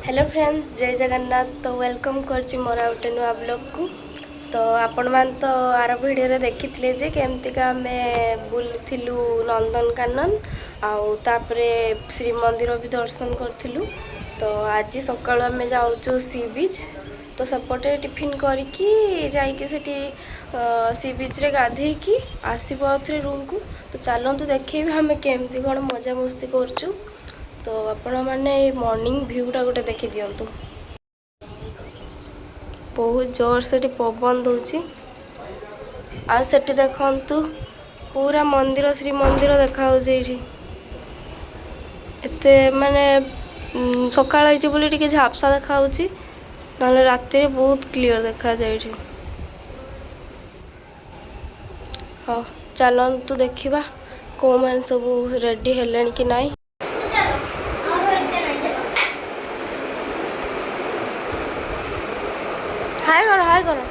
Hello friends, जय जगन्नाथ। तो welcome करछि मोर आउटे नुआ ब्लॉग को। तो आपण मान तो आर वीडियो रे देखिथिले जे केमतिका आमे बुलथिलु नंदनकानन आउ तापरे श्री मंदिर भी दर्शन करथिलु। तो आज सकाळ आमे जाउछु सी बीच। तो सपटे टिफिन करिकी जाइकी सेठी सी बीच रे गाधेई की आसीबो आथरे रूम को। तो चलंतु देखैबे हमें केमति कोन मजा मस्ती करछु। तो आपण मैंने मॉर्निंग भ्यूटा गोटे देखी दिंतु। बहुत जोर से पवन दूची आठ देखु पूरा मंदिर श्री मंदिर देखा एते माने सकाळ टे झापसा देखा ना राति बहुत क्लीयर देखा जाए। हाँ चलतु देखा कौ मैंने सब रेडी है कि नहीं। हाय करो हाय करो।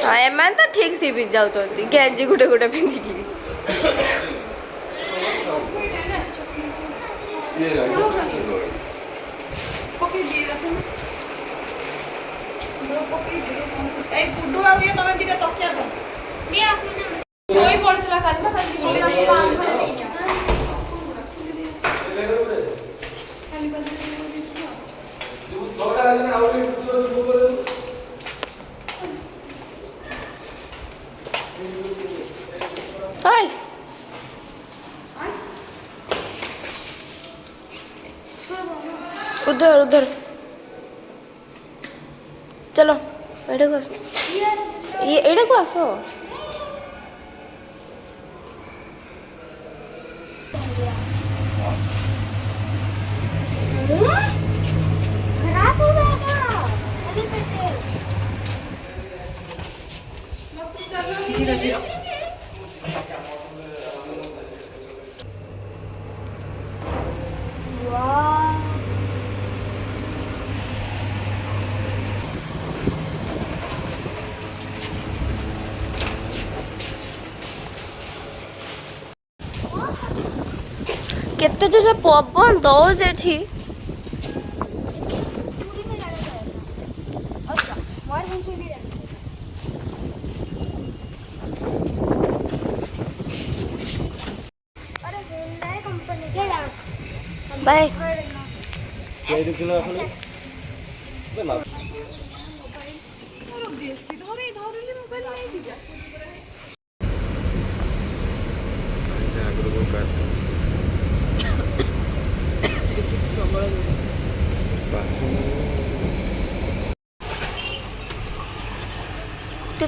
हाँ एम तो ठीक सी भी जाऊँ गेंजी गुटे गुटे पिंधिकी उधर उधर चलो एडे को ये एडे को आसो। केते जो से पवन दौज एठी बाय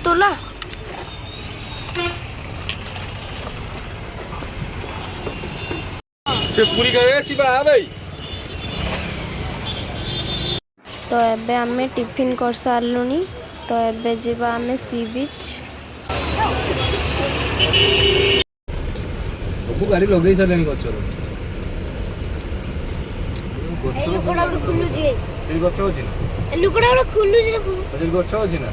तुला से पूरी गए सिबा आ भाई। तो एबे आमे टिफिन कर सारलुनी। तो एबे जीवा आमे सी बीच। तू गाड़ी लगेई सारलेनी गचरो ए लुकड़ा खुल्लु जे ए गच होची ना लुकड़ा खुल्लु जे देखु अजल गच होची ना।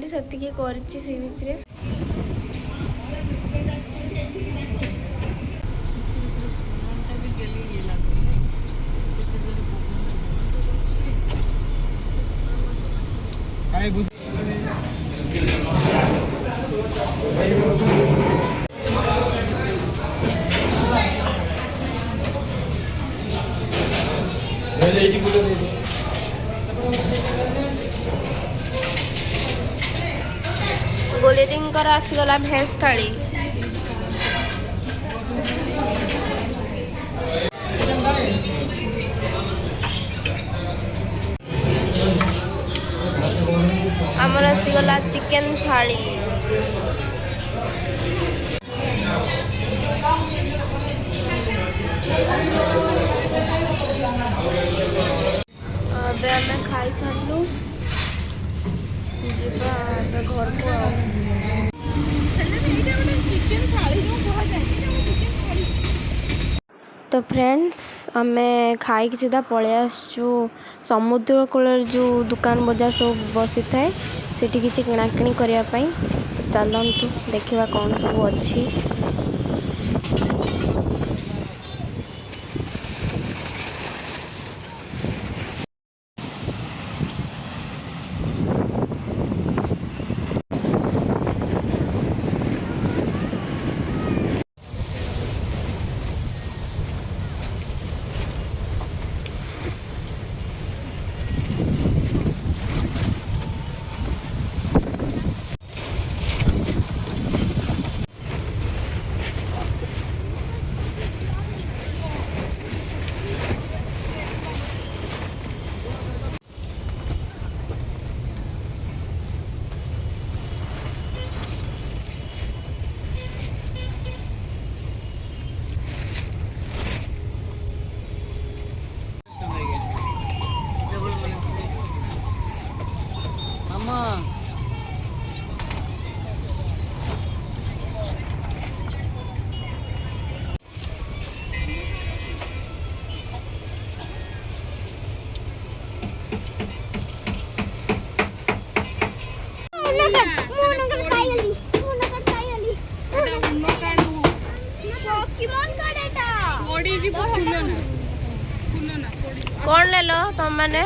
ବୁଲିଥିଲି ସେତିକି କରିଛି ସି ବିଚ୍ରେ। ଗୋଲେରିଙ୍କର ଆସିଗଲା ଭେଜ୍ ଥାଳି। ଆମର ଆସିଗଲା ଚିକେନ୍ ଥାଳି। ଏବେ ଆମେ ଖାଇସାରିଲୁ, ଯିବା ଏବେ ଘରକୁ ଆଉ। ତ ଫ୍ରେଣ୍ଡସ୍ ଆମେ ଖାଇକି ସିଧା ପଳେଇ ଆସିଛୁ ସମୁଦ୍ର କୂଳରେ ଯେଉଁ ଦୋକାନ ବଜାର ସବୁ ବସିଥାଏ ସେଠି କିଛି କିଣାକିଣି କରିବା ପାଇଁ। ତ ଚାଲନ୍ତୁ ଦେଖିବା କ'ଣ ସବୁ ଅଛି। कौन ले लो तुम मैंने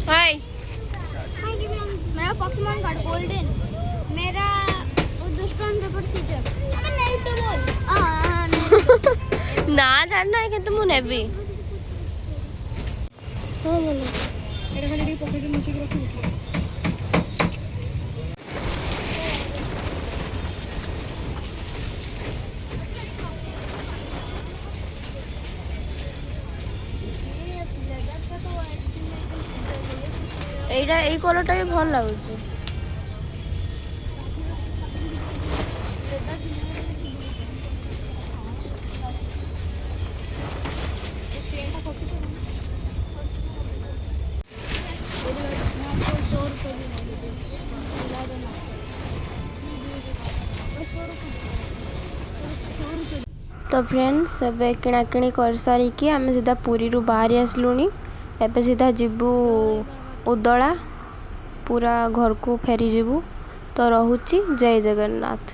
हाय मेरा पोकेमॉन कार्ड गोल्डन, मेरा वो दुष्टन पेपर सीजर। अबे नहीं तो बोल ना जानना है कि तुम नेबी हां बोलो एटा खाली पॉकेट में नीचे रख। এইটা এই কলরটা भी ভাল লাগুছে। तो फ्रेंड्स एबे किणाकिणी कर सारिकी आम सीधा पुरी रु बाहरी आसलुनी। एबे सीधा जीवु उदला पूरा घर को फेरी जीवु। तो रहुची जय जगन्नाथ।